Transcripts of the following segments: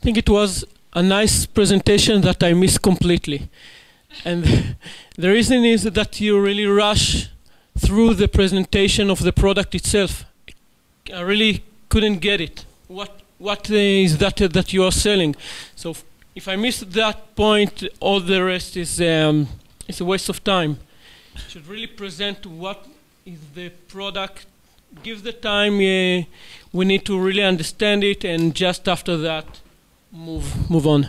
think it was a nice presentation that I missed completely. And the reason is that you really rush through the presentation of the product itself. I really couldn't get it. What is that you are selling? So if I missed that point, all the rest is a waste of time. You should really present what is the product, give the time we need to really understand it, and just after that, move on.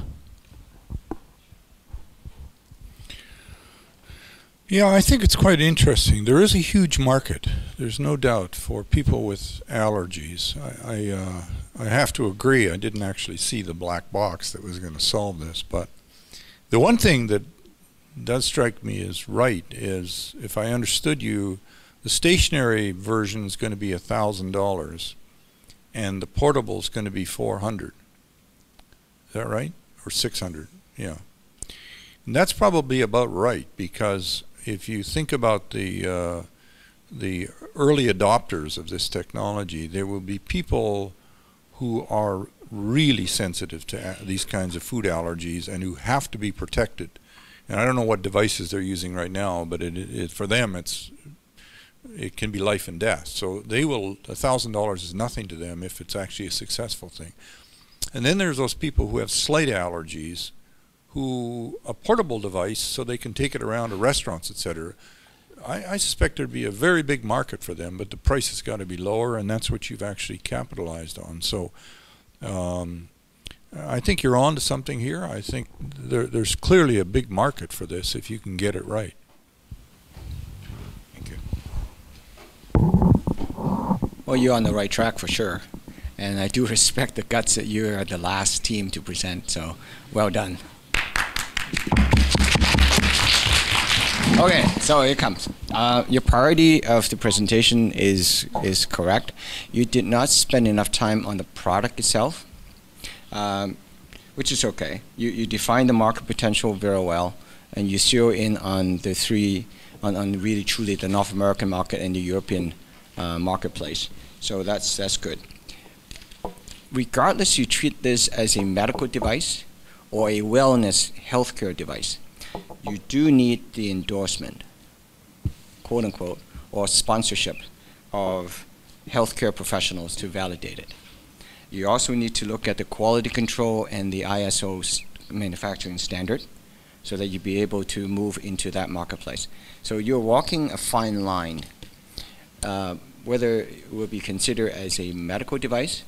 Yeah, I think it's quite interesting. There is a huge market, there's no doubt, for people with allergies. I have to agree, I didn't actually see the black box that was going to solve this, but the one thing that does strike me as right is, if I understood you, the stationary version is going to be $1,000 and the portable is going to be $400. Is that right? Or $600? Yeah. And that's probably about right, because if you think about the early adopters of this technology, there will be people who are really sensitive to these kinds of food allergies and who have to be protected. And I don't know what devices they're using right now, but for them it can be life and death. So they will, $1,000 is nothing to them if it's actually a successful thing. And then there's those people who have slight allergies, who a portable device so they can take it around to restaurants, etc. I suspect there'd be a very big market for them, but the price has got to be lower, and that's what you've actually capitalized on. So I think you're on to something here. I think there's clearly a big market for this if you can get it right. Thank you. Well, you're on the right track for sure. And I do respect the guts that you are the last team to present, so well done. Okay, so here it comes. Your priority of the presentation is correct. You did not spend enough time on the product itself, which is okay. You define the market potential very well, and you zero in on the on really truly the North American market and the European marketplace. So that's good. Regardless, you treat this as a medical device or a wellness healthcare device, you do need the endorsement, quote unquote, or sponsorship of healthcare professionals to validate it. You also need to look at the quality control and the ISO manufacturing standard so that you be able to move into that marketplace. So you're walking a fine line, whether it will be considered as a medical device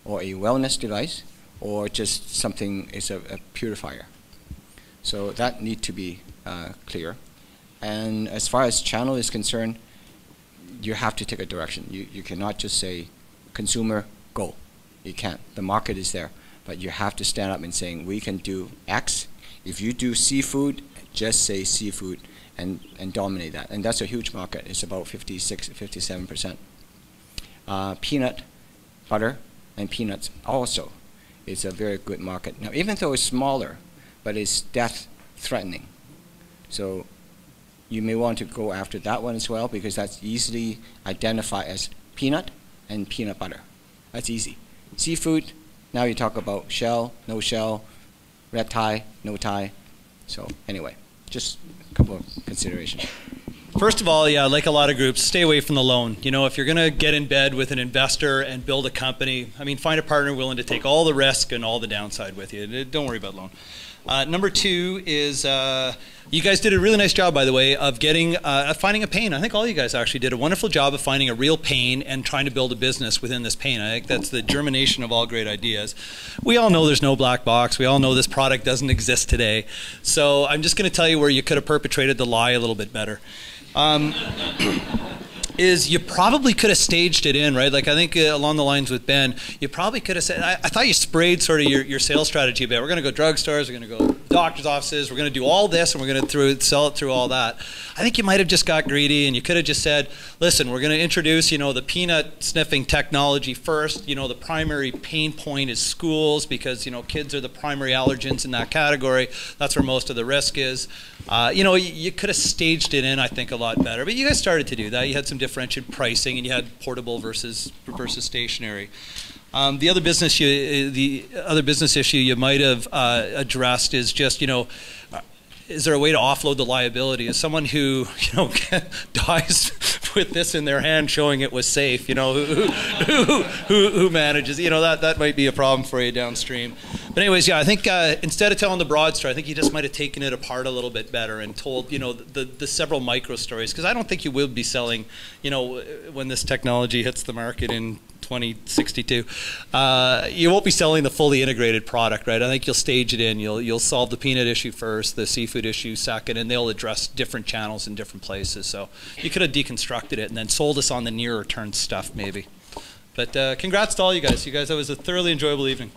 or a wellness device, or just something is a purifier. So that need to be clear. And as far as channel is concerned, you have to take a direction. You cannot just say, consumer, go. You can't. The market is there. But you have to stand up and saying, we can do X. If you do seafood, just say seafood and dominate that. And that's a huge market. It's about 56, 57%. Peanut butter and peanuts also is a very good market. Now, even though it's smaller, but it's death-threatening. So you may want to go after that one as well, because that's easily identified as peanut and peanut butter. That's easy. Seafood, now you talk about shell, no shell, red tie, no tie. So anyway, just a couple of considerations. First of all, yeah, like a lot of groups, stay away from the loan. You know, if you're going to get in bed with an investor and build a company, I mean, find a partner willing to take all the risk and all the downside with you. Don't worry about loan. Number two is you guys did a really nice job, by the way, of finding a pain. I think all you guys actually did a wonderful job of finding a real pain and trying to build a business within this pain. I think that's the germination of all great ideas. We all know there's no black box. We all know this product doesn't exist today. So I'm just going to tell you where you could have perpetrated the lie a little bit better. Is you probably could have staged it in, right? Like I think along the lines with Ben, you probably could have said, I thought you sprayed sort of your sales strategy a bit. We're going to go drugstores, we're going to go doctor's offices, we're going to do all this, and we're going to sell it through all that. I think you might have just got greedy, and you could have just said, listen, we're going to introduce, you know, the peanut sniffing technology first. You know, the primary pain point is schools, because, you know, kids are the primary allergens in that category. That's where most of the risk is. You know, you could have staged it in, I think, a lot better. But you guys started to do that. You had some differentiated pricing, and you had portable versus stationary. The other business issue you might have addressed is just, is there a way to offload the liability? As someone who, dies with this in their hand showing it was safe, who manages? That might be a problem for you downstream. But anyways, yeah, I think instead of telling the broad story, I think you just might have taken it apart a little bit better and told, the several micro stories. Because I don't think you will be selling, when this technology hits the market in 2062, you won't be selling the fully integrated product, right? I think you'll stage it in. You'll solve the peanut issue first, the seafood issue second, and they'll address different channels in different places. So you could have deconstructed it and then sold us on the nearer term stuff, maybe. But congrats to all you guys. That was a thoroughly enjoyable evening.